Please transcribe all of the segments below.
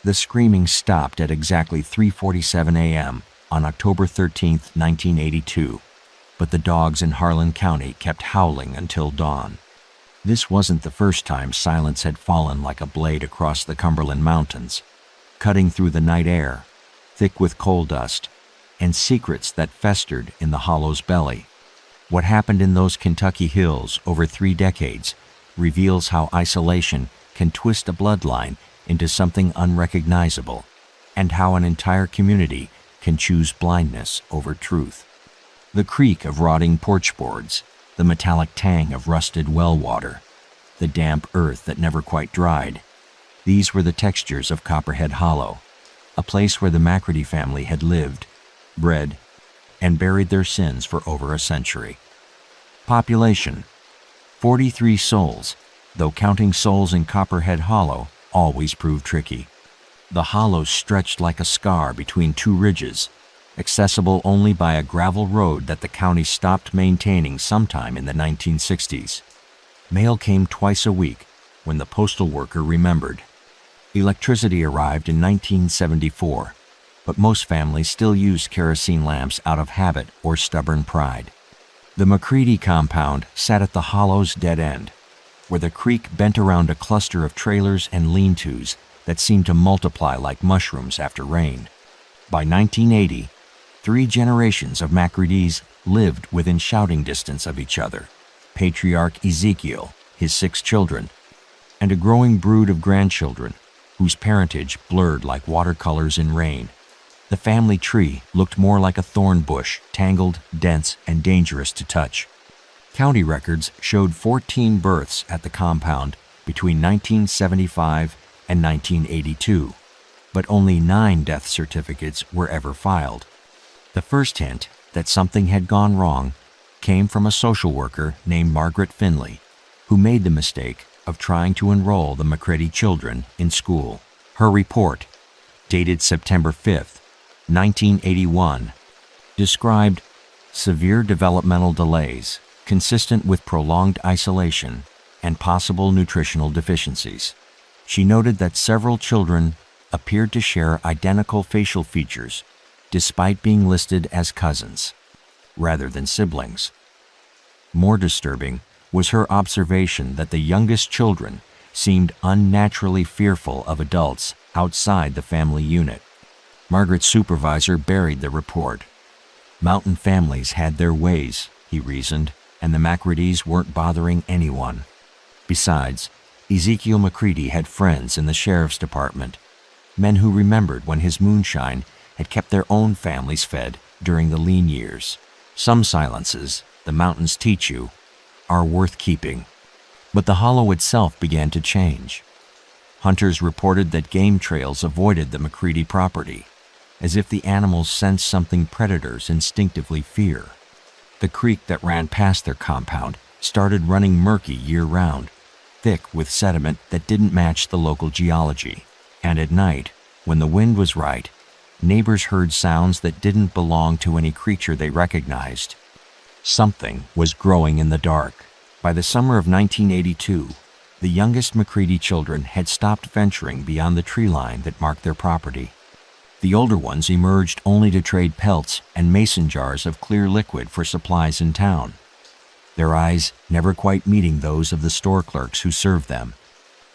The screaming stopped at exactly 3:47 a.m. on October 13, 1982, but the dogs in Harlan County kept howling until dawn. This wasn't the first time silence had fallen like a blade across the Cumberland Mountains, cutting through the night air, thick with coal dust, and secrets that festered in the hollow's belly. What happened in those Kentucky hills over 3 decades reveals how isolation can twist a bloodline into something unrecognizable, and how an entire community can choose blindness over truth. The creak of rotting porch boards, the metallic tang of rusted well water, the damp earth that never quite dried. These were the textures of Copperhead Hollow, a place where the McCready family had lived, bred, and buried their sins for over a century. Population: 43 souls, though counting souls in Copperhead Hollow always proved tricky. The hollow stretched like a scar between 2 ridges, accessible only by a gravel road that the county stopped maintaining sometime in the 1960s. Mail came twice a week when the postal worker remembered. Electricity arrived in 1974, but most families still used kerosene lamps out of habit or stubborn pride. The McCready compound sat at the hollow's dead end, where the creek bent around a cluster of trailers and lean-tos that seemed to multiply like mushrooms after rain. By 1980, 3 generations of McCreadys lived within shouting distance of each other: patriarch Ezekiel, his 6 children, and a growing brood of grandchildren whose parentage blurred like watercolors in rain. The family tree looked more like a thorn bush, tangled, dense, and dangerous to touch. County records showed 14 births at the compound between 1975 and 1982, but only 9 death certificates were ever filed. The first hint that something had gone wrong came from a social worker named Margaret Finley, who made the mistake of trying to enroll the McCready children in school. Her report, dated September 5, 1981, described severe developmental delays consistent with prolonged isolation and possible nutritional deficiencies. She noted that several children appeared to share identical facial features despite being listed as cousins, rather than siblings. More disturbing was her observation that the youngest children seemed unnaturally fearful of adults outside the family unit. Margaret's supervisor buried the report. Mountain families had their ways, he reasoned, and the McCreadys weren't bothering anyone. Besides, Ezekiel McCready had friends in the sheriff's department, men who remembered when his moonshine had kept their own families fed during the lean years. Some silences, the mountains teach you, are worth keeping. But the hollow itself began to change. Hunters reported that game trails avoided the McCready property, as if the animals sensed something predators instinctively fear. The creek that ran past their compound started running murky year-round, thick with sediment that didn't match the local geology. And at night, when the wind was right, neighbors heard sounds that didn't belong to any creature they recognized. Something was growing in the dark. By the summer of 1982, the youngest McCready children had stopped venturing beyond the tree line that marked their property. The older ones emerged only to trade pelts and mason jars of clear liquid for supplies in town, their eyes never quite meeting those of the store clerks who served them.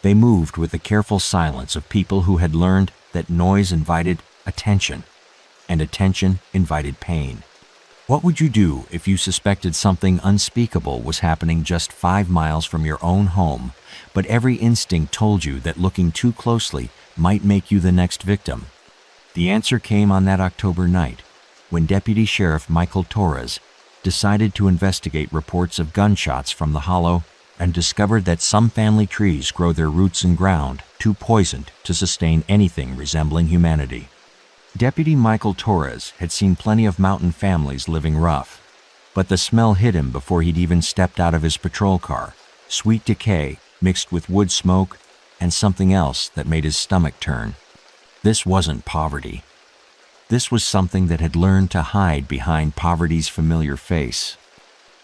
They moved with the careful silence of people who had learned that noise invited attention, and attention invited pain. What would you do if you suspected something unspeakable was happening just 5 miles from your own home, but every instinct told you that looking too closely might make you the next victim? The answer came on that October night, when Deputy Sheriff Michael Torres decided to investigate reports of gunshots from the hollow and discovered that some family trees grow their roots in ground too poisoned to sustain anything resembling humanity. Deputy Michael Torres had seen plenty of mountain families living rough, but the smell hit him before he'd even stepped out of his patrol car, sweet decay mixed with wood smoke and something else that made his stomach turn. This wasn't poverty. This was something that had learned to hide behind poverty's familiar face.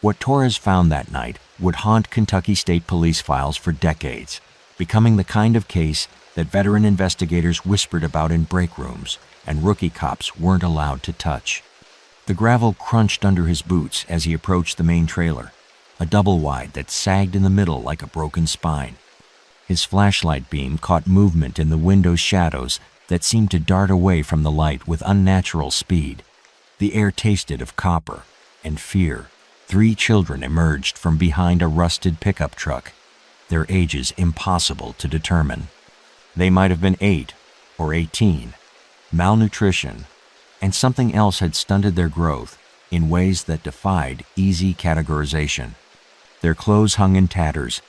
What Torres found that night would haunt Kentucky State Police files for decades, becoming the kind of case that veteran investigators whispered about in break rooms and rookie cops weren't allowed to touch. The gravel crunched under his boots as he approached the main trailer, a double-wide that sagged in the middle like a broken spine. His flashlight beam caught movement in the window's shadows that seemed to dart away from the light with unnatural speed. The air tasted of copper and fear. 3 children emerged from behind a rusted pickup truck, their ages impossible to determine. They might have been 8 or 18. Malnutrition and something else had stunted their growth in ways that defied easy categorization. Their clothes hung in tatters,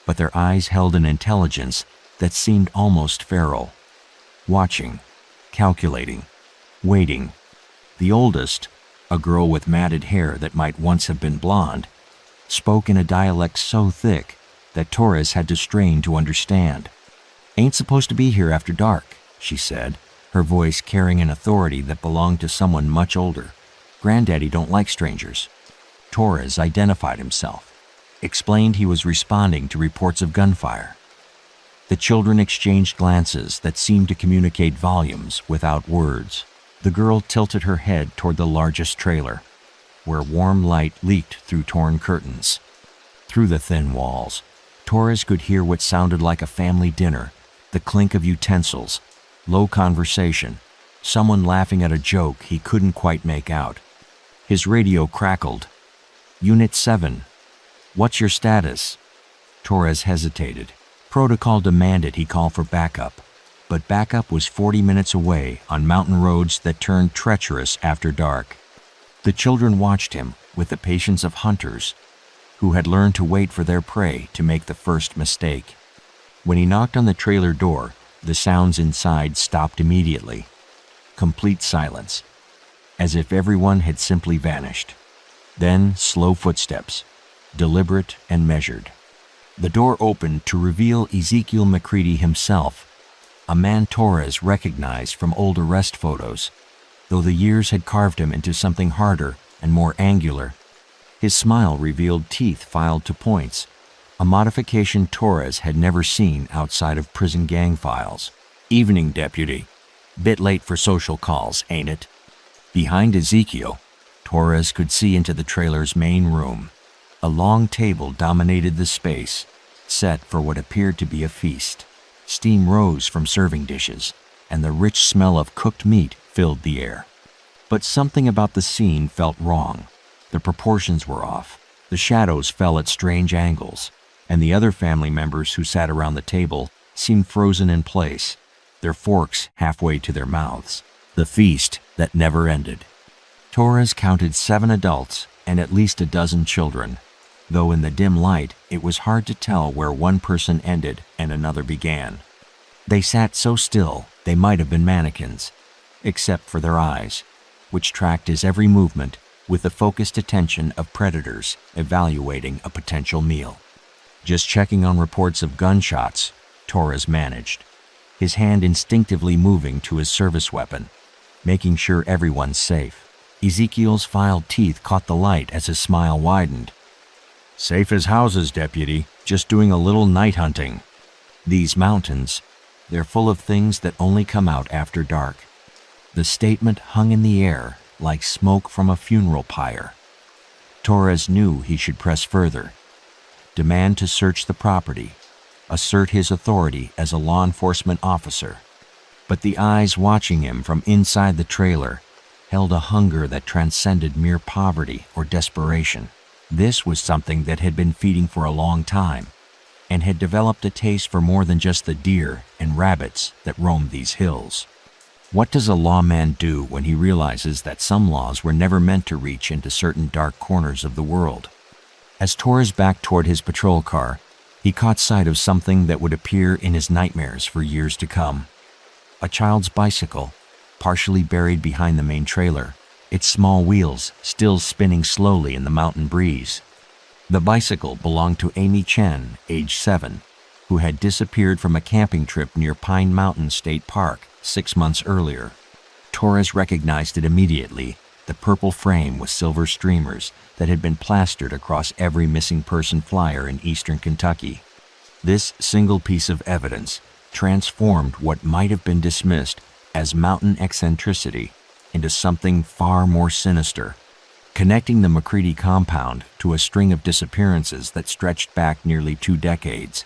but their eyes held an intelligence that seemed almost feral. Watching, calculating, waiting. The oldest, a girl with matted hair that might once have been blonde, spoke in a dialect so thick that Torres had to strain to understand. "Ain't supposed to be here after dark," she said, her voice carrying an authority that belonged to someone much older. "Granddaddy don't like strangers." Torres identified himself, explained he was responding to reports of gunfire. The children exchanged glances that seemed to communicate volumes without words. The girl tilted her head toward the largest trailer, where warm light leaked through torn curtains. Through the thin walls, Torres could hear what sounded like a family dinner, the clink of utensils, low conversation, someone laughing at a joke he couldn't quite make out. His radio crackled. "Unit 7, what's your status?" Torres hesitated. Protocol demanded he call for backup, but backup was 40 minutes away on mountain roads that turned treacherous after dark. The children watched him with the patience of hunters who had learned to wait for their prey to make the first mistake. When he knocked on the trailer door, the sounds inside stopped immediately. Complete silence, as if everyone had simply vanished. Then slow footsteps, deliberate and measured. The door opened to reveal Ezekiel McCready himself, a man Torres recognized from old arrest photos, though the years had carved him into something harder and more angular. His smile revealed teeth filed to points, a modification Torres had never seen outside of prison gang files. "Evening, deputy. Bit late for social calls, ain't it?" Behind Ezekiel, Torres could see into the trailer's main room. A long table dominated the space, set for what appeared to be a feast. Steam rose from serving dishes, and the rich smell of cooked meat filled the air. But something about the scene felt wrong. The proportions were off. The shadows fell at strange angles, and the other family members who sat around the table seemed frozen in place, their forks halfway to their mouths. The feast that never ended. Torres counted 7 adults and at least a dozen children, though in the dim light it was hard to tell where one person ended and another began. They sat so still they might have been mannequins, except for their eyes, which tracked his every movement with the focused attention of predators evaluating a potential meal. Just checking on reports of gunshots, Torres managed, his hand instinctively moving to his service weapon, making sure everyone's safe. Ezekiel's filed teeth caught the light as his smile widened. "Safe as houses, deputy. Just doing a little night hunting. These mountains, they're full of things that only come out after dark." The statement hung in the air like smoke from a funeral pyre. Torres knew he should press further, demand to search the property, assert his authority as a law enforcement officer. But the eyes watching him from inside the trailer held a hunger that transcended mere poverty or desperation. This was something that had been feeding for a long time, and had developed a taste for more than just the deer and rabbits that roamed these hills. What does a lawman do when he realizes that some laws were never meant to reach into certain dark corners of the world? As Torres backed toward his patrol car, he caught sight of something that would appear in his nightmares for years to come. A child's bicycle, partially buried behind the main trailer, its small wheels still spinning slowly in the mountain breeze. The bicycle belonged to Amy Chen, age 7, who had disappeared from a camping trip near Pine Mountain State Park 6 months earlier. Torres recognized it immediately, the purple frame with silver streamers that had been plastered across every missing person flyer in eastern Kentucky. This single piece of evidence transformed what might have been dismissed as mountain eccentricity into something far more sinister, connecting the McCready compound to a string of disappearances that stretched back nearly 2 decades.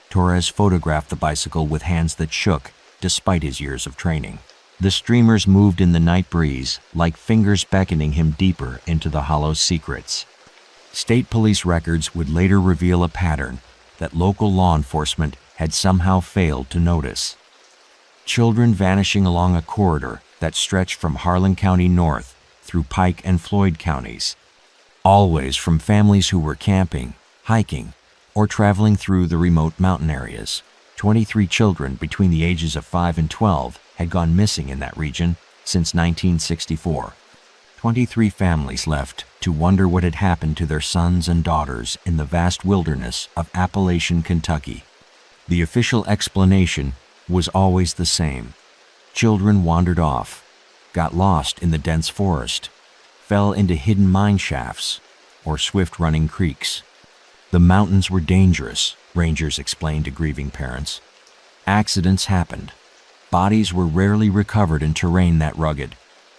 Torres photographed the bicycle with hands that shook despite his years of training. The streamers moved in the night breeze, like fingers beckoning him deeper into the hollow's secrets. State police records would later reveal a pattern that local law enforcement had somehow failed to notice. Children vanishing along a corridor that stretched from Harlan County north through Pike and Floyd counties, always from families who were camping, hiking, or traveling through the remote mountain areas. 23 children between the ages of 5 and 12 had gone missing in that region since 1964. 23 families left to wonder what had happened to their sons and daughters in the vast wilderness of Appalachian Kentucky. The official explanation was always the same. Children wandered off, got lost in the dense forest, fell into hidden mine shafts, or swift-running creeks. The mountains were dangerous, rangers explained to grieving parents. Accidents happened. Bodies were rarely recovered in terrain that rugged,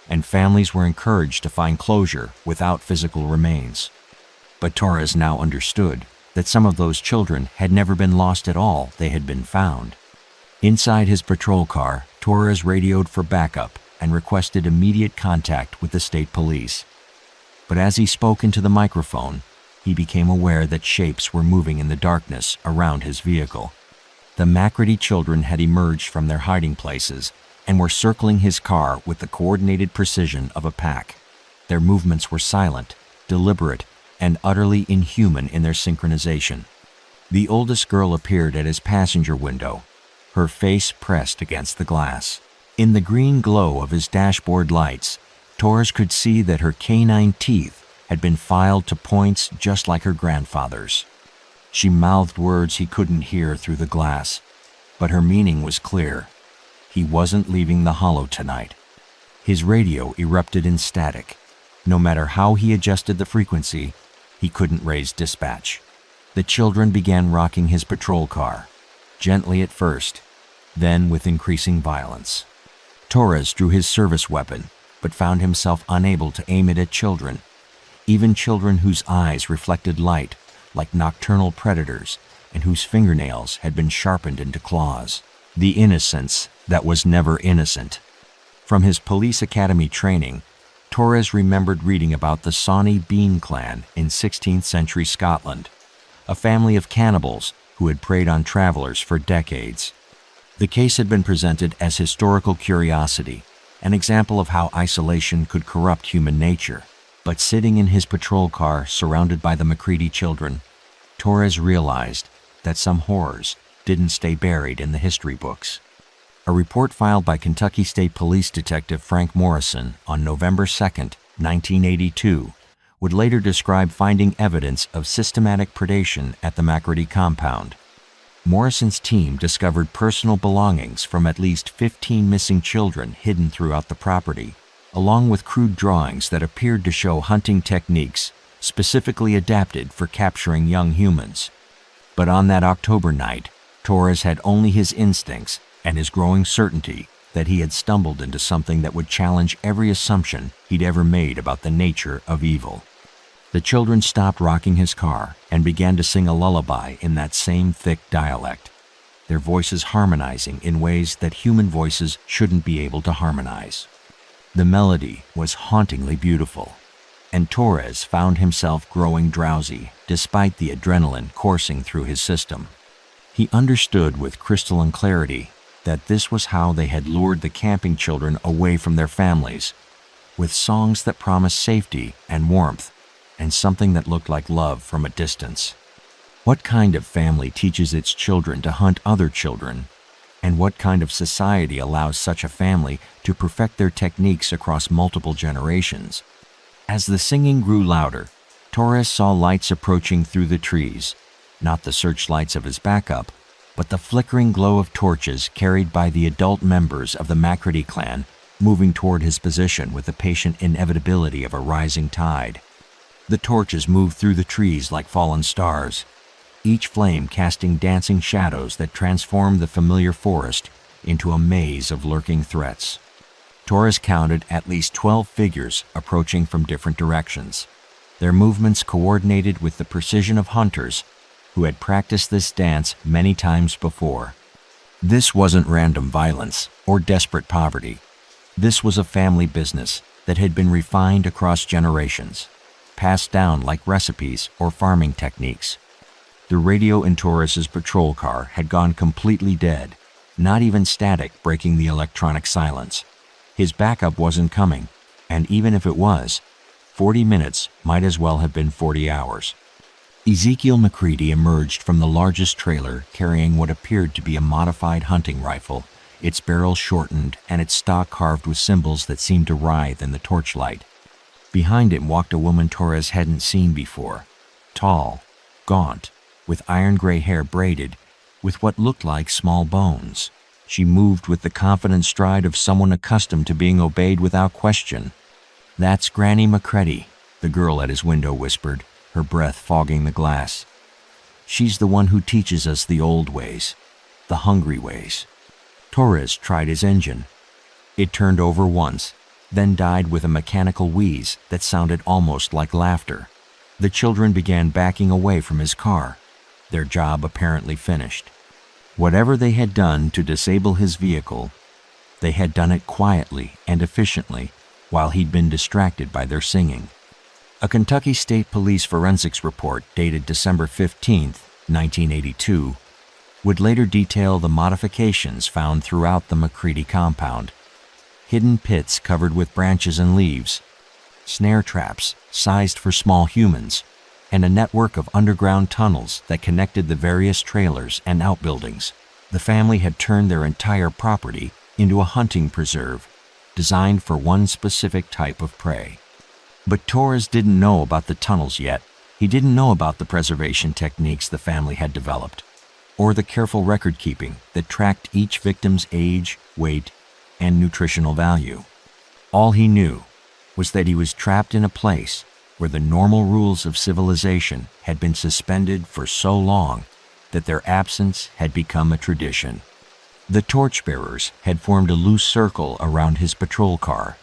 and families were encouraged to find closure without physical remains. But Torres now understood that some of those children had never been lost at all, they had been found. Inside his patrol car, Torres radioed for backup and requested immediate contact with the state police. But as he spoke into the microphone, he became aware that shapes were moving in the darkness around his vehicle. The McCready children had emerged from their hiding places and were circling his car with the coordinated precision of a pack. Their movements were silent, deliberate, and utterly inhuman in their synchronization. The oldest girl appeared at his passenger window, her face pressed against the glass. In the green glow of his dashboard lights, Torres could see that her canine teeth had been filed to points just like her grandfather's. She mouthed words he couldn't hear through the glass, but her meaning was clear. He wasn't leaving the hollow tonight. His radio erupted in static. No matter how he adjusted the frequency, he couldn't raise dispatch. The children began rocking his patrol car, gently at first, then with increasing violence. Torres drew his service weapon, but found himself unable to aim it at children, even children whose eyes reflected light like nocturnal predators and whose fingernails had been sharpened into claws. The innocence that was never innocent. From his police academy training, Torres remembered reading about the Sawney Bean clan in 16th century Scotland, a family of cannibals who had preyed on travelers for decades. The case had been presented as historical curiosity, an example of how isolation could corrupt human nature. But sitting in his patrol car surrounded by the McCready children, Torres realized that some horrors didn't stay buried in the history books. A report filed by Kentucky State Police Detective Frank Morrison on November 2, 1982, would later describe finding evidence of systematic predation at the McCready compound. Morrison's team discovered personal belongings from at least 15 missing children hidden throughout the property, along with crude drawings that appeared to show hunting techniques specifically adapted for capturing young humans. But on that October night, Torres had only his instincts and his growing certainty that he had stumbled into something that would challenge every assumption he'd ever made about the nature of evil. The children stopped rocking his car and began to sing a lullaby in that same thick dialect, their voices harmonizing in ways that human voices shouldn't be able to harmonize. The melody was hauntingly beautiful, and Torres found himself growing drowsy despite the adrenaline coursing through his system. He understood with crystalline clarity that this was how they had lured the camping children away from their families, with songs that promised safety and warmth, and something that looked like love from a distance. What kind of family teaches its children to hunt other children? And what kind of society allows such a family to perfect their techniques across multiple generations? As the singing grew louder, Torres saw lights approaching through the trees, not the searchlights of his backup, but the flickering glow of torches carried by the adult members of the McCready clan moving toward his position with the patient inevitability of a rising tide. The torches moved through the trees like fallen stars, each flame casting dancing shadows that transformed the familiar forest into a maze of lurking threats. Torres counted at least 12 figures approaching from different directions, their movements coordinated with the precision of hunters who had practiced this dance many times before. This wasn't random violence or desperate poverty. This was a family business that had been refined across generations, passed down like recipes or farming techniques. The radio in Torres's patrol car had gone completely dead, not even static breaking the electronic silence. His backup wasn't coming, and even if it was, 40 minutes might as well have been 40 hours. Ezekiel McCready emerged from the largest trailer carrying what appeared to be a modified hunting rifle, its barrel shortened and its stock carved with symbols that seemed to writhe in the torchlight. Behind him walked a woman Torres hadn't seen before, tall, gaunt, with iron-gray hair braided, with what looked like small bones. She moved with the confident stride of someone accustomed to being obeyed without question. "That's Granny McCready," the girl at his window whispered, her breath fogging the glass. "She's the one who teaches us the old ways, the hungry ways." Torres tried his engine. It turned over once, then died with a mechanical wheeze that sounded almost like laughter. The children began backing away from his car, their job apparently finished. Whatever they had done to disable his vehicle, they had done it quietly and efficiently while he'd been distracted by their singing. A Kentucky State Police forensics report dated December 15, 1982, would later detail the modifications found throughout the McCready compound. Hidden pits covered with branches and leaves, snare traps sized for small humans, and a network of underground tunnels that connected the various trailers and outbuildings. The family had turned their entire property into a hunting preserve, designed for one specific type of prey. But Torres didn't know about the tunnels yet. He didn't know about the preservation techniques the family had developed, or the careful record-keeping that tracked each victim's age, weight, and nutritional value. All he knew was that he was trapped in a place where the normal rules of civilization had been suspended for so long that their absence had become a tradition. The torchbearers had formed a loose circle around his patrol car,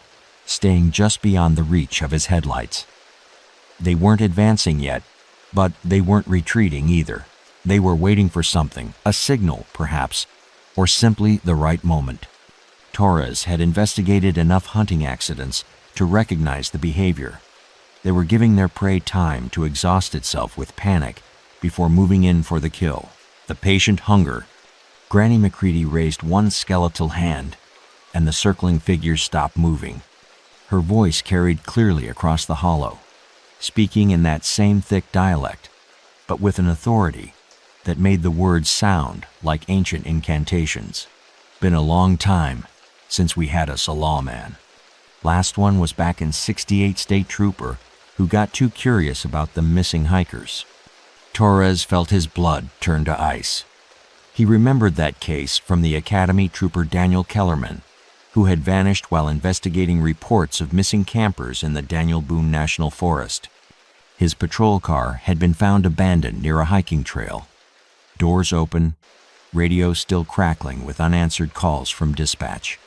staying just beyond the reach of his headlights. They weren't advancing yet, but they weren't retreating either. They were waiting for something, a signal perhaps, or simply the right moment. Torres had investigated enough hunting accidents to recognize the behavior. They were giving their prey time to exhaust itself with panic before moving in for the kill. The patient hunger. Granny McCready raised one skeletal hand, and the circling figures stopped moving. Her voice carried clearly across the hollow, speaking in that same thick dialect, but with an authority that made the words sound like ancient incantations. "Been a long time since we had us a lawman. Last one was back in '68 State Trooper who got too curious about the missing hikers." Torres felt his blood turn to ice. He remembered that case from the Academy Trooper Daniel Kellerman, who had vanished while investigating reports of missing campers in the Daniel Boone National Forest. His patrol car had been found abandoned near a hiking trail. Doors open, radio still crackling with unanswered calls from dispatch.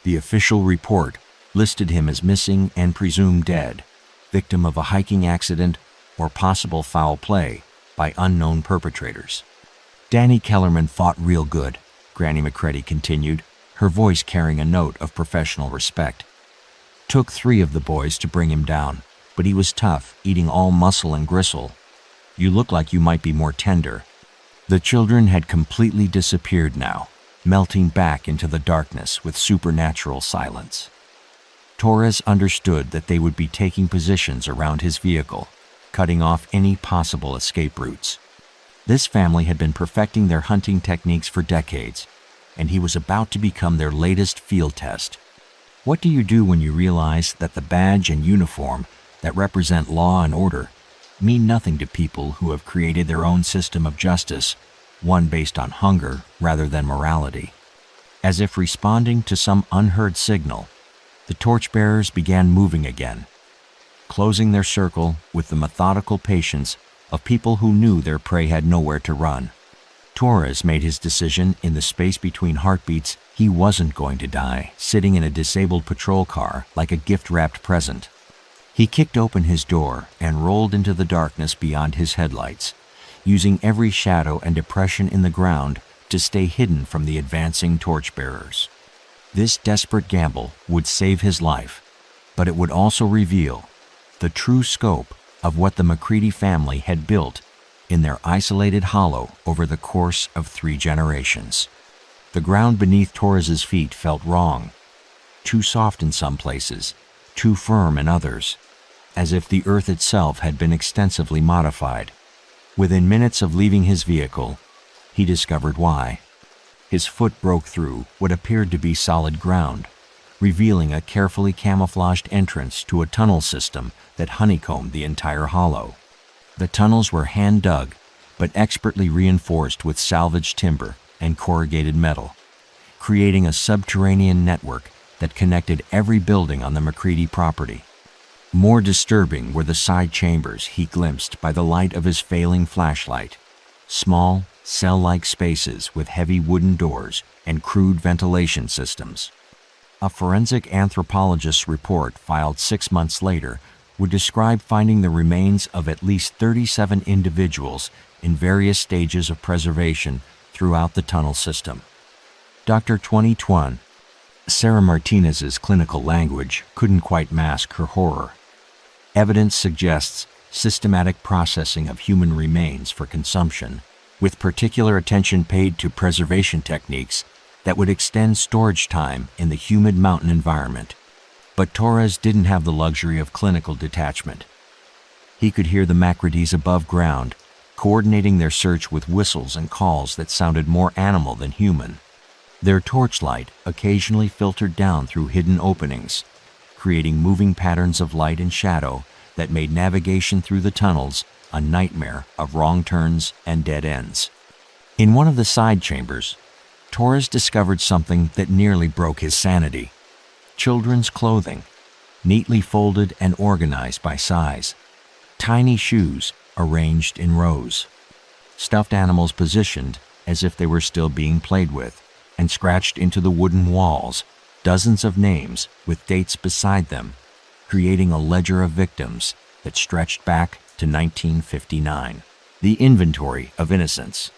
The official report listed him as missing and presumed dead, victim of a hiking accident or possible foul play by unknown perpetrators. "Danny Kellerman fought real good," Granny McCready continued, her voice carrying a note of professional respect. "Took 3 of the boys to bring him down, but he was tough, eating all muscle and gristle. You look like you might be more tender." The children had completely disappeared now, melting back into the darkness with supernatural silence. Torres understood that they would be taking positions around his vehicle, cutting off any possible escape routes. This family had been perfecting their hunting techniques for decades, and he was about to become their latest field test. What do you do when you realize that the badge and uniform that represent law and order mean nothing to people who have created their own system of justice, one based on hunger rather than morality? As if responding to some unheard signal, the torchbearers began moving again, closing their circle with the methodical patience of people who knew their prey had nowhere to run. Torres made his decision in the space between heartbeats. He wasn't going to die sitting in a disabled patrol car like a gift-wrapped present. He kicked open his door and rolled into the darkness beyond his headlights, using every shadow and depression in the ground to stay hidden from the advancing torchbearers. This desperate gamble would save his life, but it would also reveal the true scope of what the McCready family had built in their isolated hollow over the course of 3 generations. The ground beneath Torres's feet felt wrong, too soft in some places, too firm in others, as if the earth itself had been extensively modified. Within minutes of leaving his vehicle, he discovered why. His foot broke through what appeared to be solid ground, revealing a carefully camouflaged entrance to a tunnel system that honeycombed the entire hollow. The tunnels were hand-dug, but expertly reinforced with salvaged timber and corrugated metal, creating a subterranean network that connected every building on the McCready property. More disturbing were the side chambers he glimpsed by the light of his failing flashlight, small, cell-like spaces with heavy wooden doors and crude ventilation systems. A forensic anthropologist's report filed 6 months later would describe finding the remains of at least 37 individuals in various stages of preservation throughout the tunnel system. Dr. 2021, Sarah Martinez's clinical language couldn't quite mask her horror. Evidence suggests systematic processing of human remains for consumption, with particular attention paid to preservation techniques that would extend storage time in the humid mountain environment. But Torres didn't have the luxury of clinical detachment. He could hear the McCreadys above ground, coordinating their search with whistles and calls that sounded more animal than human. Their torchlight occasionally filtered down through hidden openings, creating moving patterns of light and shadow that made navigation through the tunnels a nightmare of wrong turns and dead ends. In one of the side chambers, Torres discovered something that nearly broke his sanity. Children's clothing, neatly folded and organized by size. Tiny shoes arranged in rows. Stuffed animals positioned as if they were still being played with, and scratched into the wooden walls, dozens of names with dates beside them, creating a ledger of victims that stretched back to 1959. The inventory of innocence.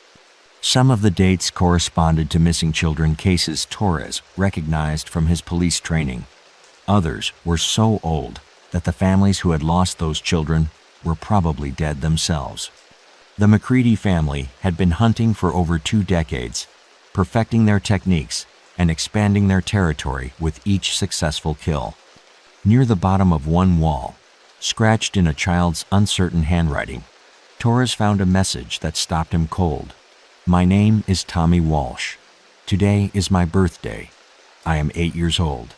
Some of the dates corresponded to missing children cases Torres recognized from his police training. Others were so old that the families who had lost those children were probably dead themselves. The McCready family had been hunting for over 2 decades, perfecting their techniques and expanding their territory with each successful kill. Near the bottom of one wall, scratched in a child's uncertain handwriting, Torres found a message that stopped him cold. "My name is Tommy Walsh. Today is my birthday. I am 8 years old.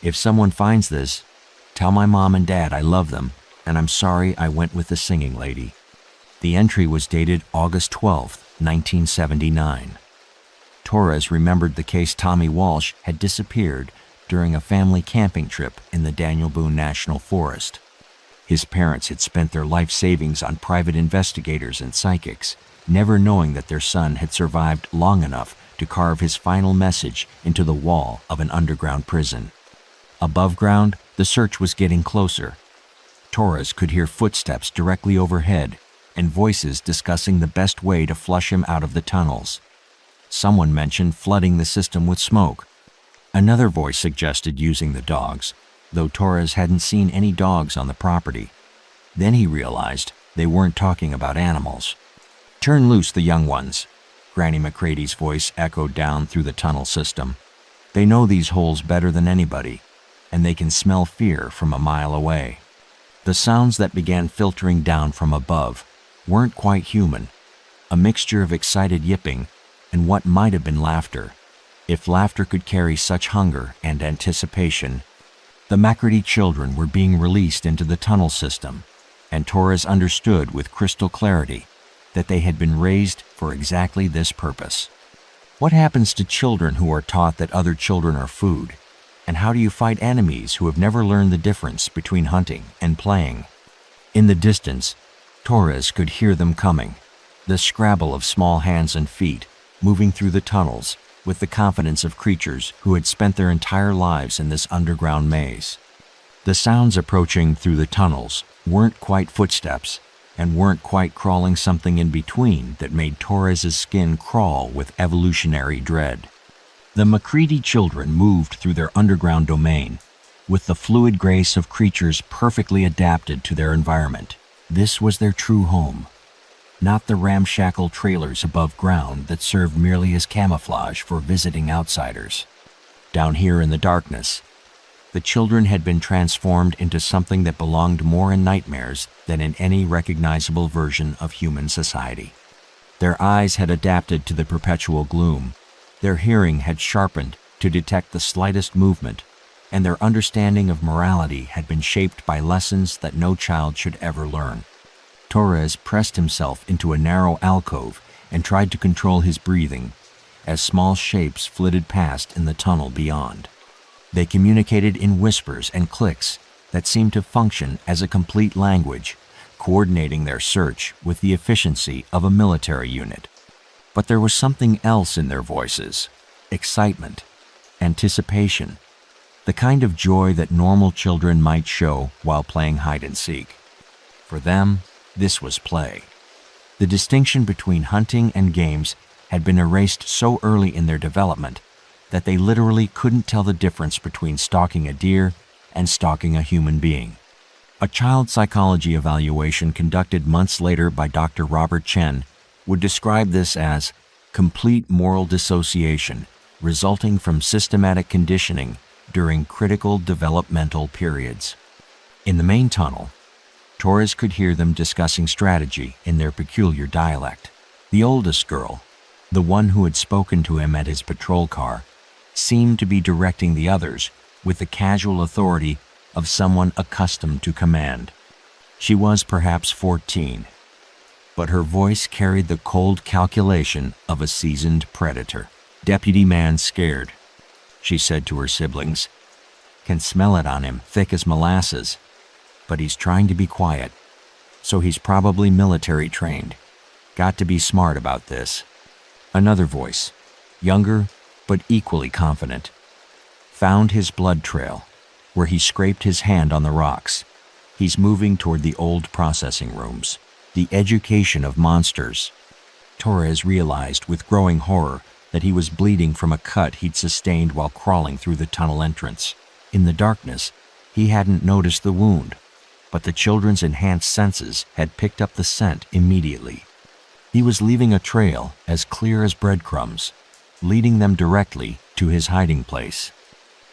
If someone finds this, tell my mom and dad I love them, and I'm sorry I went with the singing lady." The entry was dated August 12, 1979. Torres remembered the case Tommy Walsh had disappeared during a family camping trip in the Daniel Boone National Forest. His parents had spent their life savings on private investigators and psychics, never knowing that their son had survived long enough to carve his final message into the wall of an underground prison. Above ground, the search was getting closer. Torres could hear footsteps directly overhead and voices discussing the best way to flush him out of the tunnels. Someone mentioned flooding the system with smoke. Another voice suggested using the dogs, though Torres hadn't seen any dogs on the property. Then he realized they weren't talking about animals. "Turn loose the young ones," Granny McCready's voice echoed down through the tunnel system. "They know these holes better than anybody, and they can smell fear from a mile away." The sounds that began filtering down from above weren't quite human, a mixture of excited yipping and what might have been laughter, if laughter could carry such hunger and anticipation. The McCready children were being released into the tunnel system, and Torres understood with crystal clarity that they had been raised for exactly this purpose. What happens to children who are taught that other children are food? And how do you fight enemies who have never learned the difference between hunting and playing? In the distance, Torres could hear them coming, the scrabble of small hands and feet moving through the tunnels with the confidence of creatures who had spent their entire lives in this underground maze. The sounds approaching through the tunnels weren't quite footsteps and weren't quite crawling something in between that made Torres's skin crawl with evolutionary dread. The Macready children moved through their underground domain with the fluid grace of creatures perfectly adapted to their environment. This was their true home, not the ramshackle trailers above ground that served merely as camouflage for visiting outsiders. Down here in the darkness, the children had been transformed into something that belonged more in nightmares than in any recognizable version of human society. Their eyes had adapted to the perpetual gloom, their hearing had sharpened to detect the slightest movement, and their understanding of morality had been shaped by lessons that no child should ever learn. Torres pressed himself into a narrow alcove and tried to control his breathing as small shapes flitted past in the tunnel beyond. They communicated in whispers and clicks that seemed to function as a complete language, coordinating their search with the efficiency of a military unit. But there was something else in their voices: excitement, anticipation, the kind of joy that normal children might show while playing hide and seek. For them, this was play. The distinction between hunting and games had been erased so early in their development that they literally couldn't tell the difference between stalking a deer and stalking a human being. A child psychology evaluation conducted months later by Dr. Robert Chen would describe this as complete moral dissociation resulting from systematic conditioning during critical developmental periods. In the main tunnel, Torres could hear them discussing strategy in their peculiar dialect. The oldest girl, the one who had spoken to him at his patrol car, seemed to be directing the others with the casual authority of someone accustomed to command. She was perhaps 14, but her voice carried the cold calculation of a seasoned predator. "Deputy man scared," she said to her siblings. "Can smell it on him, thick as molasses. But he's trying to be quiet, so he's probably military trained. Got to be smart about this." Another voice, younger but equally confident, "Found his blood trail, where he scraped his hand on the rocks. He's moving toward the old processing rooms. The education of monsters." Torres realized with growing horror that he was bleeding from a cut he'd sustained while crawling through the tunnel entrance. In the darkness, he hadn't noticed the wound, but the children's enhanced senses had picked up the scent immediately. He was leaving a trail as clear as breadcrumbs, leading them directly to his hiding place.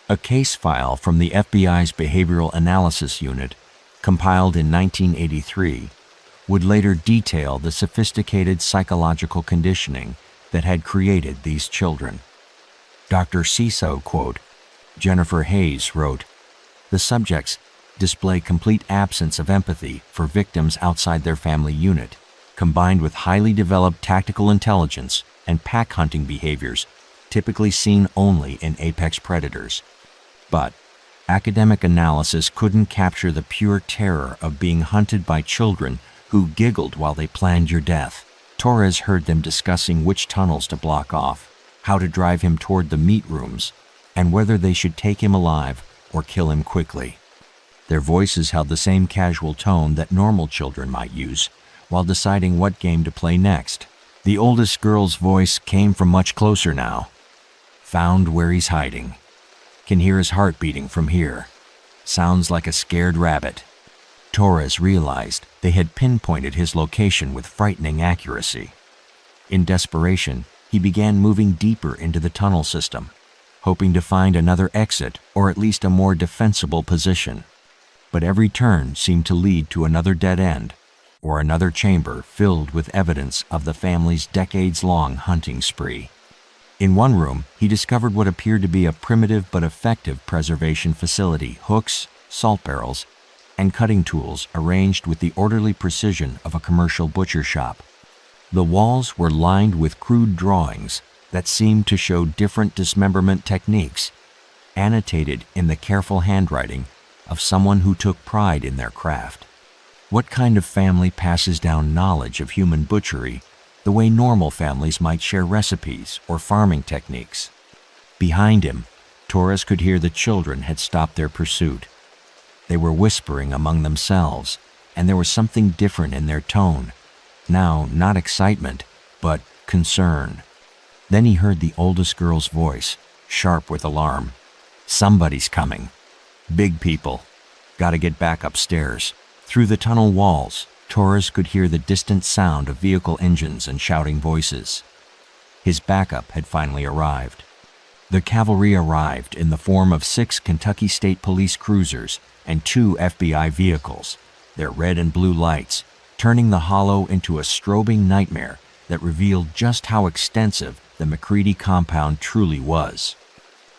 A case file from the FBI's Behavioral Analysis Unit, compiled in 1983, would later detail the sophisticated psychological conditioning that had created these children. Dr. Ciso, quote, Jennifer Hayes wrote, "The subjects display complete absence of empathy for victims outside their family unit, combined with highly developed tactical intelligence and pack hunting behaviors typically seen only in apex predators." But academic analysis couldn't capture the pure terror of being hunted by children who giggled while they planned your death. Torres heard them discussing which tunnels to block off, how to drive him toward the meat rooms, and whether they should take him alive or kill him quickly. Their voices held the same casual tone that normal children might use while deciding what game to play next. The oldest girl's voice came from much closer now. "Found where he's hiding. Can hear his heart beating from here. Sounds like a scared rabbit." Torres realized they had pinpointed his location with frightening accuracy. In desperation, he began moving deeper into the tunnel system, hoping to find another exit or at least a more defensible position. But every turn seemed to lead to another dead end, or another chamber filled with evidence of the family's decades-long hunting spree. In one room, he discovered what appeared to be a primitive but effective preservation facility: hooks, salt barrels, and cutting tools arranged with the orderly precision of a commercial butcher shop. The walls were lined with crude drawings that seemed to show different dismemberment techniques, annotated in the careful handwriting of someone who took pride in their craft. What kind of family passes down knowledge of human butchery the way normal families might share recipes or farming techniques? Behind him, Torres could hear the children had stopped their pursuit. They were whispering among themselves, and there was something different in their tone. Now, not excitement, but concern. Then he heard the oldest girl's voice, sharp with alarm. "Somebody's coming. Big people. Gotta get back upstairs." Through the tunnel walls, Torres could hear the distant sound of vehicle engines and shouting voices. His backup had finally arrived. The cavalry arrived in the form of 6 Kentucky State Police cruisers and 2 FBI vehicles, their red and blue lights turning the hollow into a strobing nightmare that revealed just how extensive the McCready compound truly was.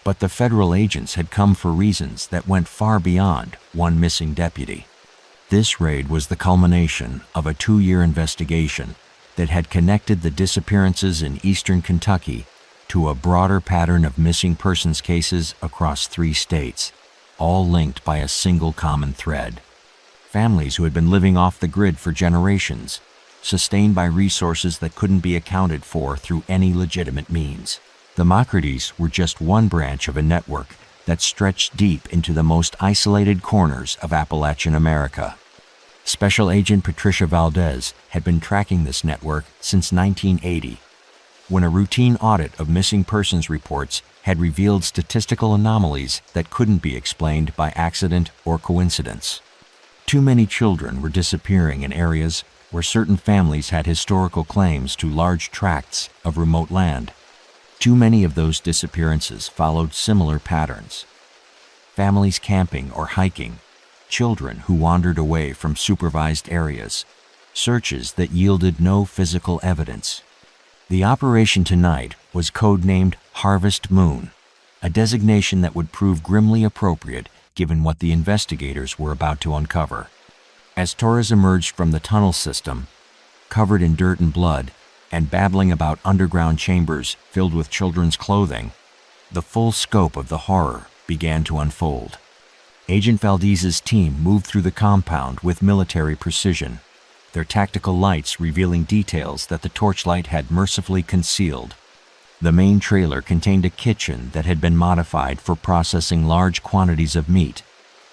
But the federal agents had come for reasons that went far beyond one missing deputy. This raid was the culmination of a 2-year investigation that had connected the disappearances in eastern Kentucky to a broader pattern of missing persons cases across 3 states, all linked by a single common thread. Families who had been living off the grid for generations, sustained by resources that couldn't be accounted for through any legitimate means. The McCreadys were just one branch of a network that stretched deep into the most isolated corners of Appalachian America. Special Agent Patricia Valdez had been tracking this network since 1980, when a routine audit of missing persons reports had revealed statistical anomalies that couldn't be explained by accident or coincidence. Too many children were disappearing in areas where certain families had historical claims to large tracts of remote land. Too many of those disappearances followed similar patterns. Families camping or hiking, children who wandered away from supervised areas, searches that yielded no physical evidence. The operation tonight was codenamed Harvest Moon, a designation that would prove grimly appropriate given what the investigators were about to uncover. As Torres emerged from the tunnel system, covered in dirt and blood, and babbling about underground chambers filled with children's clothing, the full scope of the horror began to unfold. Agent Valdez's team moved through the compound with military precision, their tactical lights revealing details that the torchlight had mercifully concealed. The main trailer contained a kitchen that had been modified for processing large quantities of meat,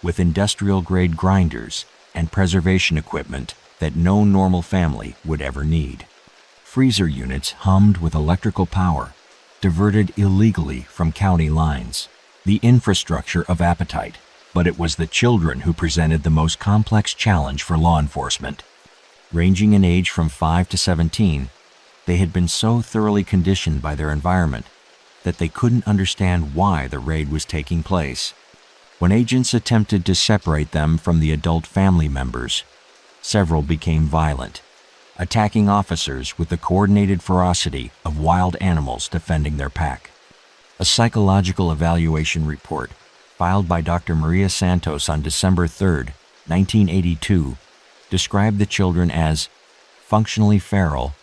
with industrial-grade grinders and preservation equipment that no normal family would ever need. Freezer units hummed with electrical power, diverted illegally from county lines. The infrastructure of appetite, but it was the children who presented the most complex challenge for law enforcement. Ranging in age from 5 to 17, they had been so thoroughly conditioned by their environment that they couldn't understand why the raid was taking place. When agents attempted to separate them from the adult family members, several became violent, attacking officers with the coordinated ferocity of wild animals defending their pack. A psychological evaluation report filed by Dr. Maria Santos on December 3, 1982, described the children as functionally feral,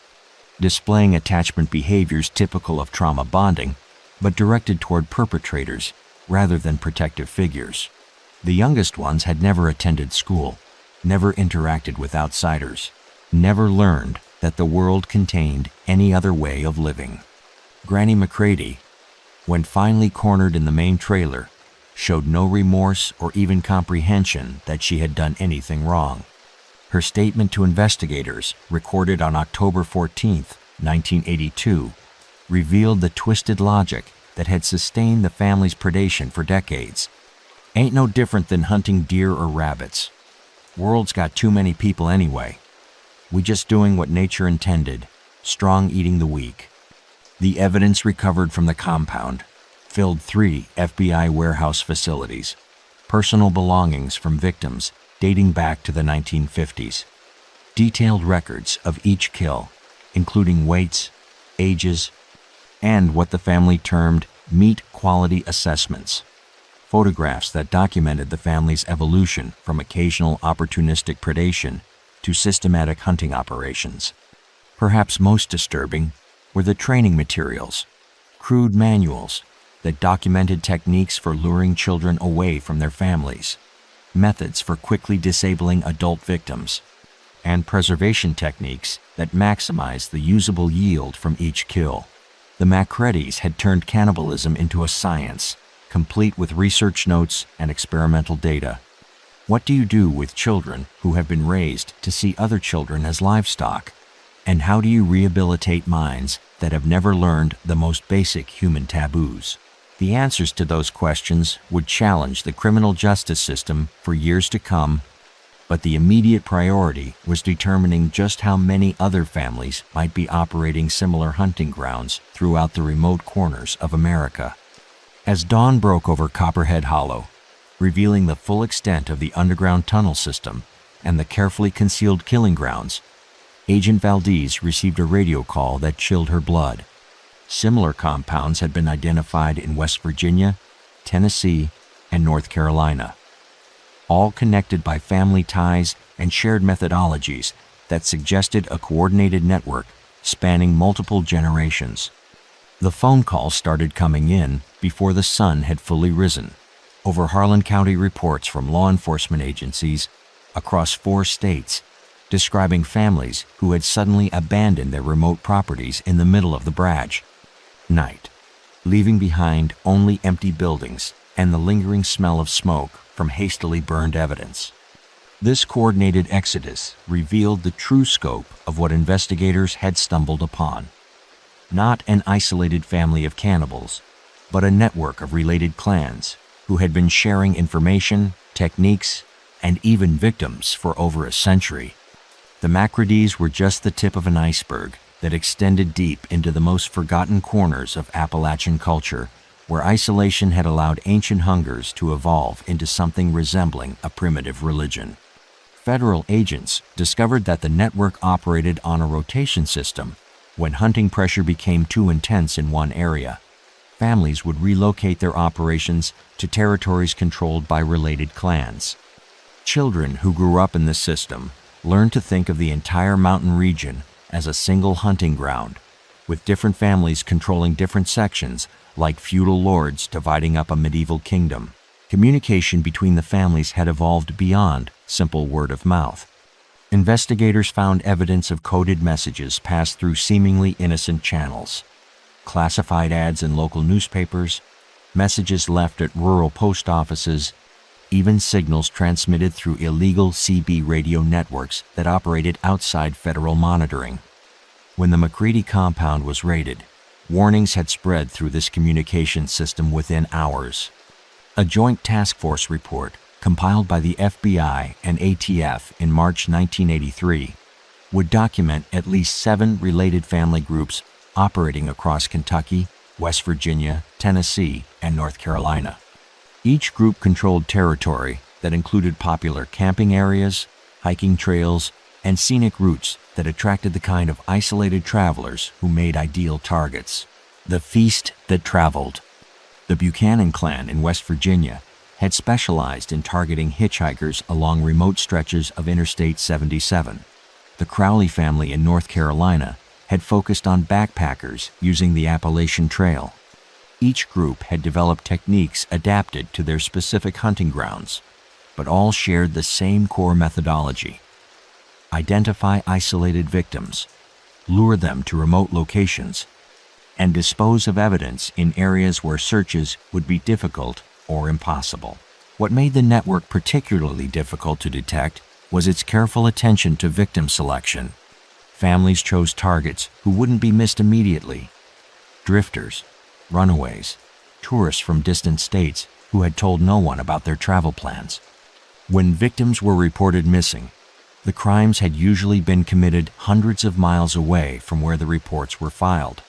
displaying attachment behaviors typical of trauma bonding, but directed toward perpetrators rather than protective figures. The youngest ones had never attended school, never interacted with outsiders, never learned that the world contained any other way of living. Granny McCready, when finally cornered in the main trailer, showed no remorse or even comprehension that she had done anything wrong. Her statement to investigators, recorded on October 14, 1982, revealed the twisted logic that had sustained the family's predation for decades. "Ain't no different than hunting deer or rabbits. World's got too many people anyway. We just doing what nature intended, strong eating the weak." The evidence recovered from the compound filled 3 FBI warehouse facilities, personal belongings from victims dating back to the 1950s, detailed records of each kill, including weights, ages, and what the family termed meat quality assessments, photographs that documented the family's evolution from occasional opportunistic predation to systematic hunting operations. Perhaps most disturbing were the training materials, crude manuals that documented techniques for luring children away from their families, methods for quickly disabling adult victims, and preservation techniques that maximize the usable yield from each kill. The Macreadys had turned cannibalism into a science, complete with research notes and experimental data. What do you do with children who have been raised to see other children as livestock? And how do you rehabilitate minds that have never learned the most basic human taboos? The answers to those questions would challenge the criminal justice system for years to come, but the immediate priority was determining just how many other families might be operating similar hunting grounds throughout the remote corners of America. As dawn broke over Copperhead Hollow, revealing the full extent of the underground tunnel system and the carefully concealed killing grounds, Agent Valdez received a radio call that chilled her blood. Similar compounds had been identified in West Virginia, Tennessee, and North Carolina, all connected by family ties and shared methodologies that suggested a coordinated network spanning multiple generations. The phone calls started coming in before the sun had fully risen. Over Harlan County reports from law enforcement agencies across 4 states describing families who had suddenly abandoned their remote properties in the middle of the Brage night, leaving behind only empty buildings and the lingering smell of smoke from hastily burned evidence. This coordinated exodus revealed the true scope of what investigators had stumbled upon. Not an isolated family of cannibals, but a network of related clans who had been sharing information, techniques, and even victims for over a century. The Macreadys were just the tip of an iceberg that extended deep into the most forgotten corners of Appalachian culture, where isolation had allowed ancient hungers to evolve into something resembling a primitive religion. Federal agents discovered that the network operated on a rotation system. When hunting pressure became too intense in one area, families would relocate their operations to territories controlled by related clans. Children who grew up in this system learned to think of the entire mountain region as a single hunting ground, with different families controlling different sections, like feudal lords dividing up a medieval kingdom. Communication between the families had evolved beyond simple word of mouth. Investigators found evidence of coded messages passed through seemingly innocent channels. Classified ads in local newspapers, messages left at rural post offices, even signals transmitted through illegal CB radio networks that operated outside federal monitoring. When the Macready compound was raided, warnings had spread through this communication system within hours. A joint task force report compiled by the FBI and ATF in March 1983 would document at least 7 related family groups operating across Kentucky, West Virginia, Tennessee, and North Carolina. Each group controlled territory that included popular camping areas, hiking trails, and scenic routes that attracted the kind of isolated travelers who made ideal targets. The feast that traveled. The Buchanan clan in West Virginia had specialized in targeting hitchhikers along remote stretches of Interstate 77. The Crowley family in North Carolina had focused on backpackers using the Appalachian Trail. Each group had developed techniques adapted to their specific hunting grounds, but all shared the same core methodology: identify isolated victims, lure them to remote locations, and dispose of evidence in areas where searches would be difficult or impossible. What made the network particularly difficult to detect was its careful attention to victim selection. Families chose targets who wouldn't be missed immediately: drifters, runaways, tourists from distant states who had told no one about their travel plans. When victims were reported missing, the crimes had usually been committed hundreds of miles away from where the reports were filed,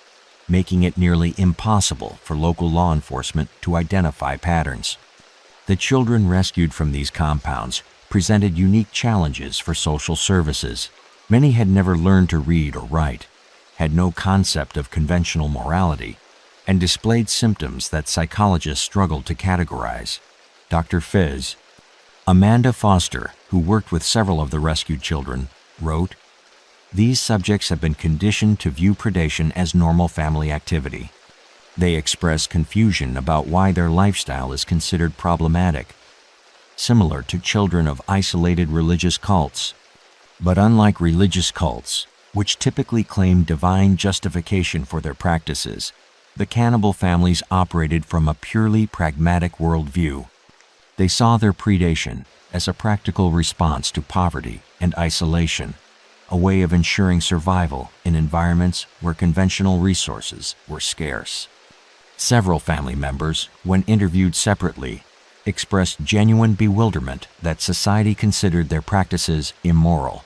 making it nearly impossible for local law enforcement to identify patterns. The children rescued from these compounds presented unique challenges for social services. Many had never learned to read or write, had no concept of conventional morality, and displayed symptoms that psychologists struggled to categorize. Dr. Fizz, Amanda Foster, who worked with several of the rescued children, wrote, "These subjects have been conditioned to view predation as normal family activity. They express confusion about why their lifestyle is considered problematic, similar to children of isolated religious cults. But unlike religious cults, which typically claim divine justification for their practices, the cannibal families operated from a purely pragmatic worldview. They saw their predation as a practical response to poverty and isolation, a way of ensuring survival in environments where conventional resources were scarce. Several family members, when interviewed separately, expressed genuine bewilderment that society considered their practices immoral.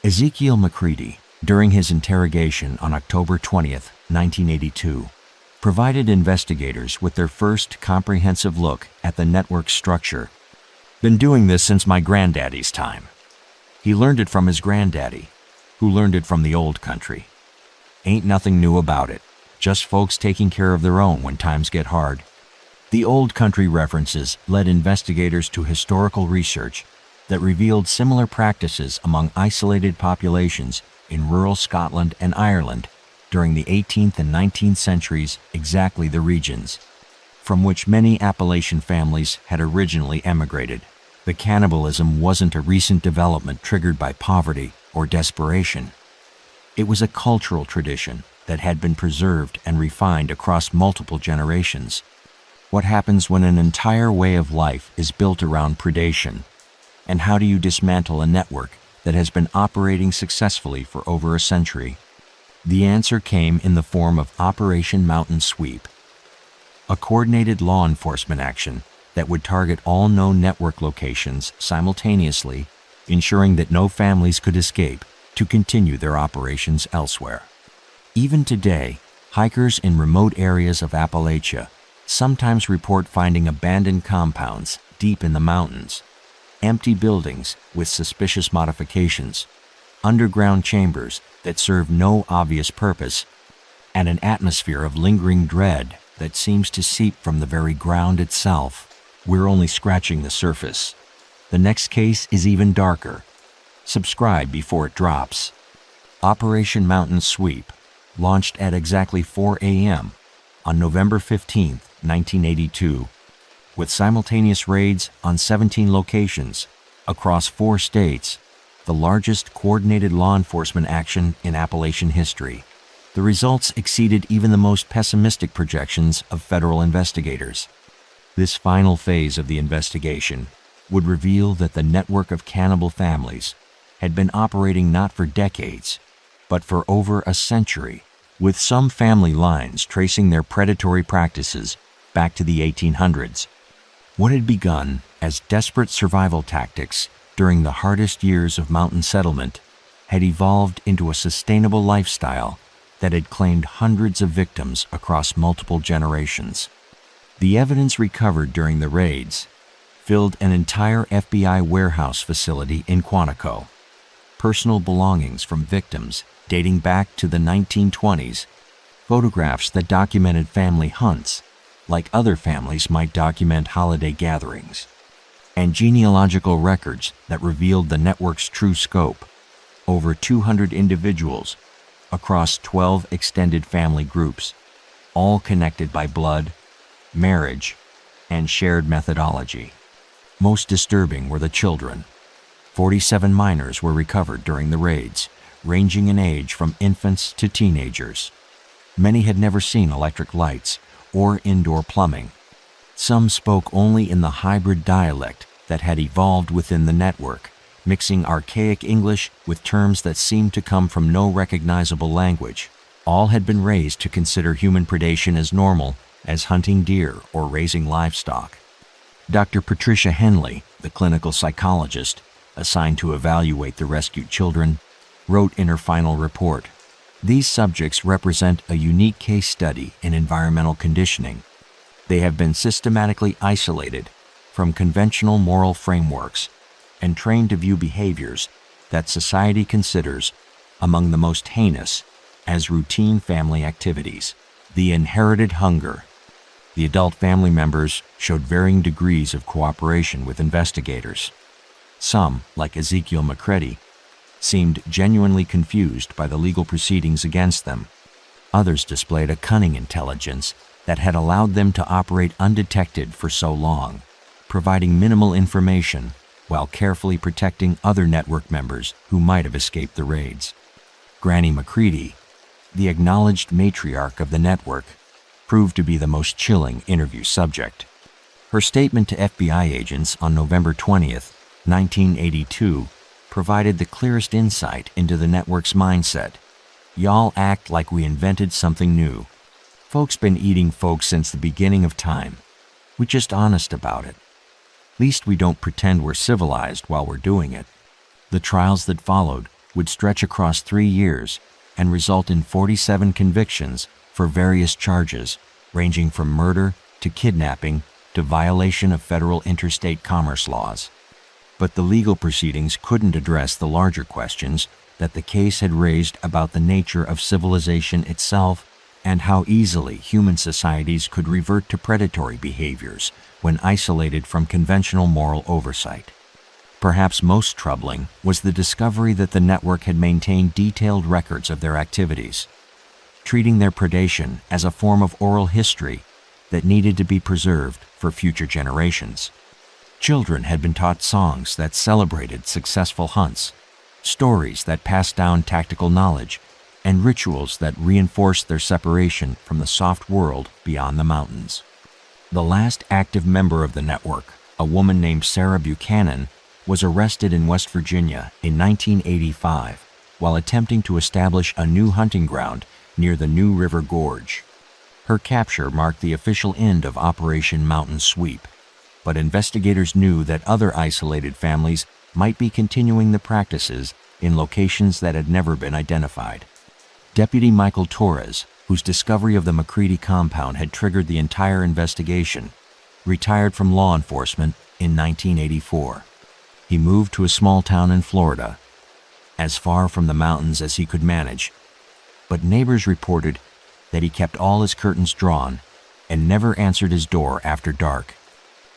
Ezekiel McCready, during his interrogation on October 20, 1982, provided investigators with their first comprehensive look at the network's structure. "Been doing this since my granddaddy's time. He learned it from his granddaddy, who learned it from the old country. Ain't nothing new about it, just folks taking care of their own when times get hard." The old country references led investigators to historical research that revealed similar practices among isolated populations in rural Scotland and Ireland during the 18th and 19th centuries, exactly the regions from which many Appalachian families had originally emigrated. The cannibalism wasn't a recent development triggered by poverty or desperation. It was a cultural tradition that had been preserved and refined across multiple generations. What happens when an entire way of life is built around predation? And how do you dismantle a network that has been operating successfully for over a century? The answer came in the form of Operation Mountain Sweep, a coordinated law enforcement action that would target all known network locations simultaneously, ensuring that no families could escape to continue their operations elsewhere. Even today, hikers in remote areas of Appalachia sometimes report finding abandoned compounds deep in the mountains, empty buildings with suspicious modifications, underground chambers that serve no obvious purpose, and an atmosphere of lingering dread that seems to seep from the very ground itself. We're only scratching the surface. The next case is even darker. Subscribe before it drops. Operation Mountain Sweep launched at exactly 4 a.m. on November 15, 1982, with simultaneous raids on 17 locations across 4 states, the largest coordinated law enforcement action in Appalachian history. The results exceeded even the most pessimistic projections of federal investigators. This final phase of the investigation would reveal that the network of cannibal families had been operating not for decades, but for over a century, with some family lines tracing their predatory practices back to the 1800s. What had begun as desperate survival tactics during the hardest years of mountain settlement had evolved into a sustainable lifestyle that had claimed hundreds of victims across multiple generations. The evidence recovered during the raids filled an entire FBI warehouse facility in Quantico. Personal belongings from victims dating back to the 1920s, photographs that documented family hunts, like other families might document holiday gatherings, and genealogical records that revealed the network's true scope, over 200 individuals across 12 extended family groups, all connected by blood, marriage, and shared methodology. Most disturbing were the children. 47 minors were recovered during the raids, ranging in age from infants to teenagers. Many had never seen electric lights or indoor plumbing. Some spoke only in the hybrid dialect that had evolved within the network, mixing archaic English with terms that seemed to come from no recognizable language. All had been raised to consider human predation as normal as hunting deer or raising livestock. Dr. Patricia Henley, the clinical psychologist assigned to evaluate the rescued children, wrote in her final report, "These subjects represent a unique case study in environmental conditioning. They have been systematically isolated from conventional moral frameworks and trained to view behaviors that society considers among the most heinous as routine family activities. The inherited hunger." The adult family members showed varying degrees of cooperation with investigators. Some, like Ezekiel McCready, seemed genuinely confused by the legal proceedings against them. Others displayed a cunning intelligence that had allowed them to operate undetected for so long, providing minimal information while carefully protecting other network members who might have escaped the raids. Granny McCready, the acknowledged matriarch of the network, proved to be the most chilling interview subject. Her statement to FBI agents on November 20th, 1982, provided the clearest insight into the network's mindset. "Y'all act like we invented something new. Folks been eating folks since the beginning of time. We just honest about it. Least we don't pretend we're civilized while we're doing it." The trials that followed would stretch across 3 years and result in 47 convictions for various charges, ranging from murder to kidnapping to violation of federal interstate commerce laws. But the legal proceedings couldn't address the larger questions that the case had raised about the nature of civilization itself and how easily human societies could revert to predatory behaviors when isolated from conventional moral oversight. Perhaps most troubling was the discovery that the network had maintained detailed records of their activities, treating their predation as a form of oral history that needed to be preserved for future generations. Children had been taught songs that celebrated successful hunts, stories that passed down tactical knowledge, and rituals that reinforced their separation from the soft world beyond the mountains. The last active member of the network, a woman named Sarah Buchanan, was arrested in West Virginia in 1985 while attempting to establish a new hunting ground near the New River Gorge. Her capture marked the official end of Operation Mountain Sweep, but investigators knew that other isolated families might be continuing the practices in locations that had never been identified. Deputy Michael Torres, whose discovery of the McCready compound had triggered the entire investigation, retired from law enforcement in 1984. He moved to a small town in Florida, as far from the mountains as he could manage, but neighbors reported that he kept all his curtains drawn and never answered his door after dark.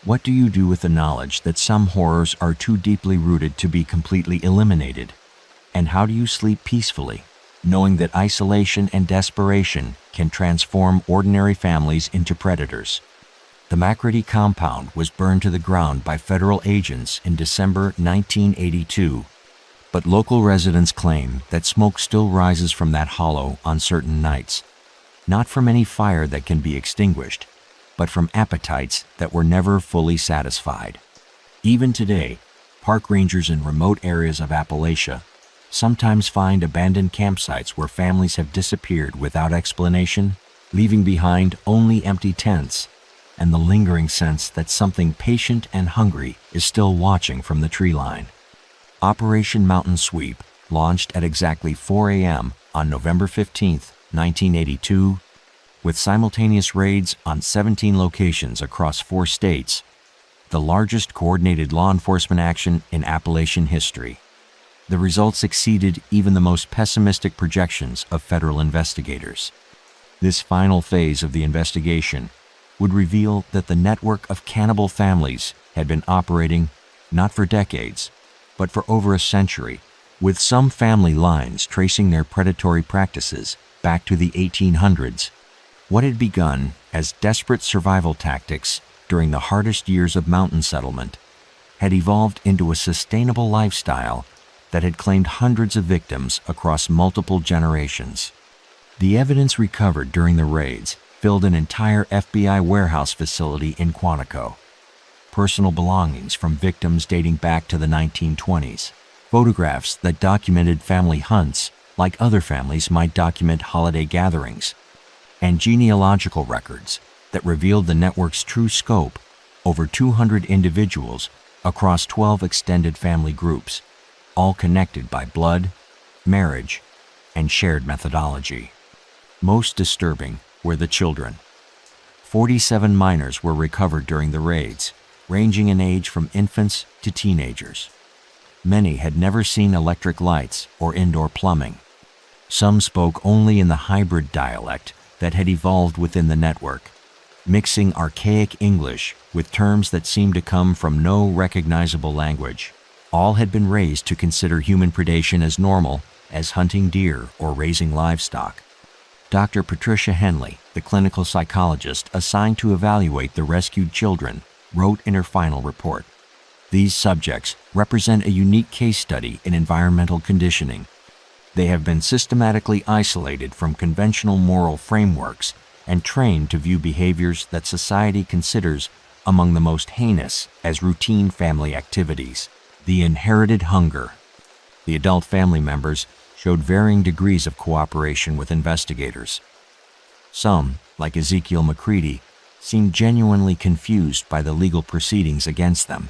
What do you do with the knowledge that some horrors are too deeply rooted to be completely eliminated? And how do you sleep peacefully, knowing that isolation and desperation can transform ordinary families into predators? The McCready compound was burned to the ground by federal agents in December 1982, but local residents claim that smoke still rises from that hollow on certain nights, not from any fire that can be extinguished, but from appetites that were never fully satisfied. Even today, park rangers in remote areas of Appalachia sometimes find abandoned campsites where families have disappeared without explanation, leaving behind only empty tents and the lingering sense that something patient and hungry is still watching from the tree line. Operation Mountain Sweep launched at exactly 4 a.m. on November 15, 1982, with simultaneous raids on 17 locations across 4 states, the largest coordinated law enforcement action in Appalachian history. The results exceeded even the most pessimistic projections of federal investigators. This final phase of the investigation would reveal that the network of cannibal families had been operating not for decades, but for over a century, with some family lines tracing their predatory practices back to the 1800s. What had begun as desperate survival tactics during the hardest years of mountain settlement had evolved into a sustainable lifestyle that had claimed hundreds of victims across multiple generations. The evidence recovered during the raids filled an entire FBI warehouse facility in Quantico. Personal belongings from victims dating back to the 1920s, photographs that documented family hunts like other families might document holiday gatherings, and genealogical records that revealed the network's true scope: over 200 individuals across 12 extended family groups, all connected by blood, marriage, and shared methodology. Most disturbing were the children. 47 minors were recovered during the raids, ranging in age from infants to teenagers. Many had never seen electric lights or indoor plumbing. Some spoke only in the hybrid dialect that had evolved within the network, mixing archaic English with terms that seemed to come from no recognizable language. All had been raised to consider human predation as normal as hunting deer or raising livestock. Dr. Patricia Henley, the clinical psychologist assigned to evaluate the rescued children, wrote in her final report, These subjects represent a unique case study in environmental conditioning. They have been systematically isolated from conventional moral frameworks and trained to view behaviors that society considers among the most heinous as routine family activities. The inherited hunger. The adult family members showed varying degrees of cooperation with investigators. Some, like Ezekiel McCready, seemed genuinely confused by the legal proceedings against them.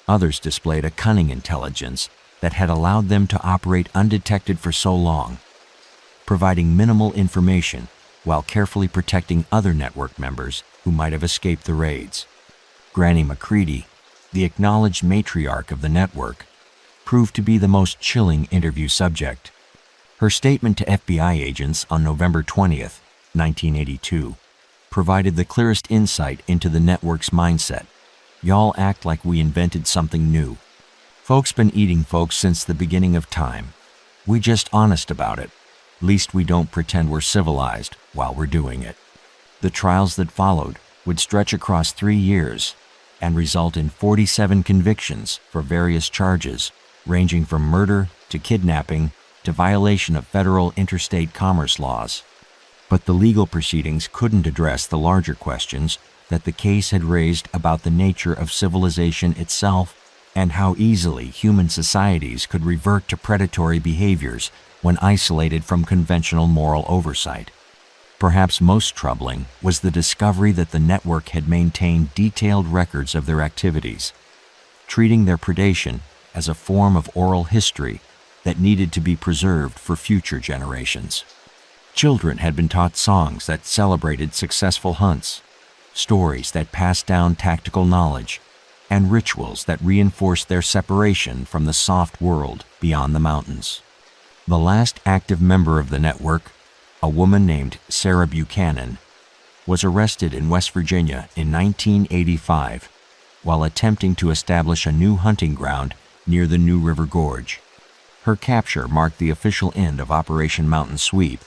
Others displayed a cunning intelligence that had allowed them to operate undetected for so long, providing minimal information while carefully protecting other network members who might have escaped the raids. Granny McCready, the acknowledged matriarch of the network, proved to be the most chilling interview subject. Her statement to FBI agents on November 20th, 1982, provided the clearest insight into the network's mindset. "Y'all act like we invented something new. Folks been eating folks since the beginning of time. We just honest about it. Least we don't pretend we're civilized while we're doing it." The trials that followed would stretch across 3 years and result in 47 convictions for various charges, ranging from murder to kidnapping to violation of federal interstate commerce laws. But the legal proceedings couldn't address the larger questions that the case had raised about the nature of civilization itself and how easily human societies could revert to predatory behaviors when isolated from conventional moral oversight. Perhaps most troubling was the discovery that the network had maintained detailed records of their activities, treating their predation as a form of oral history that needed to be preserved for future generations. Children had been taught songs that celebrated successful hunts, stories that passed down tactical knowledge, and rituals that reinforced their separation from the soft world beyond the mountains. The last active member of the network, a woman named Sarah Buchanan, was arrested in West Virginia in 1985 while attempting to establish a new hunting ground near the New River Gorge. Her capture marked the official end of Operation Mountain Sweep,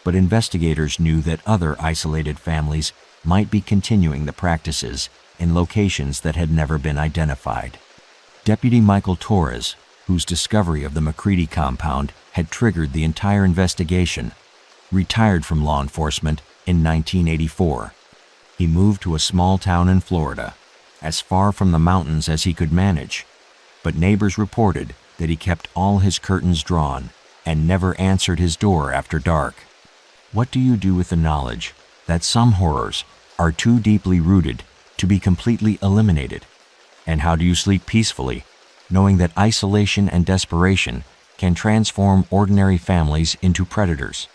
but investigators knew that other isolated families might be continuing the practices in locations that had never been identified. Deputy Michael Torres, whose discovery of the McCready compound had triggered the entire investigation, retired from law enforcement in 1984. He moved to a small town in Florida, as far from the mountains as he could manage, but neighbors reported that he kept all his curtains drawn and never answered his door after dark. What do you do with the knowledge that some horrors are too deeply rooted to be completely eliminated? And how do you sleep peacefully, knowing that isolation and desperation can transform ordinary families into predators?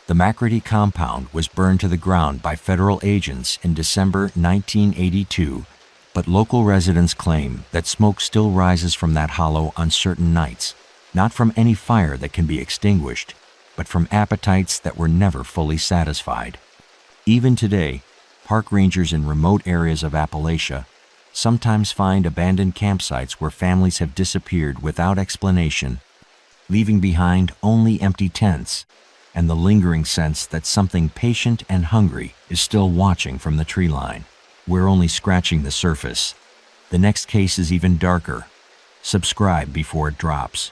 The McCready compound was burned to the ground by federal agents in December 1982, but local residents claim that smoke still rises from that hollow on certain nights, not from any fire that can be extinguished, but from appetites that were never fully satisfied. Even today, park rangers in remote areas of Appalachia sometimes find abandoned campsites where families have disappeared without explanation, leaving behind only empty tents and the lingering sense that something patient and hungry is still watching from the tree line. We're only scratching the surface. The next case is even darker. Subscribe before it drops.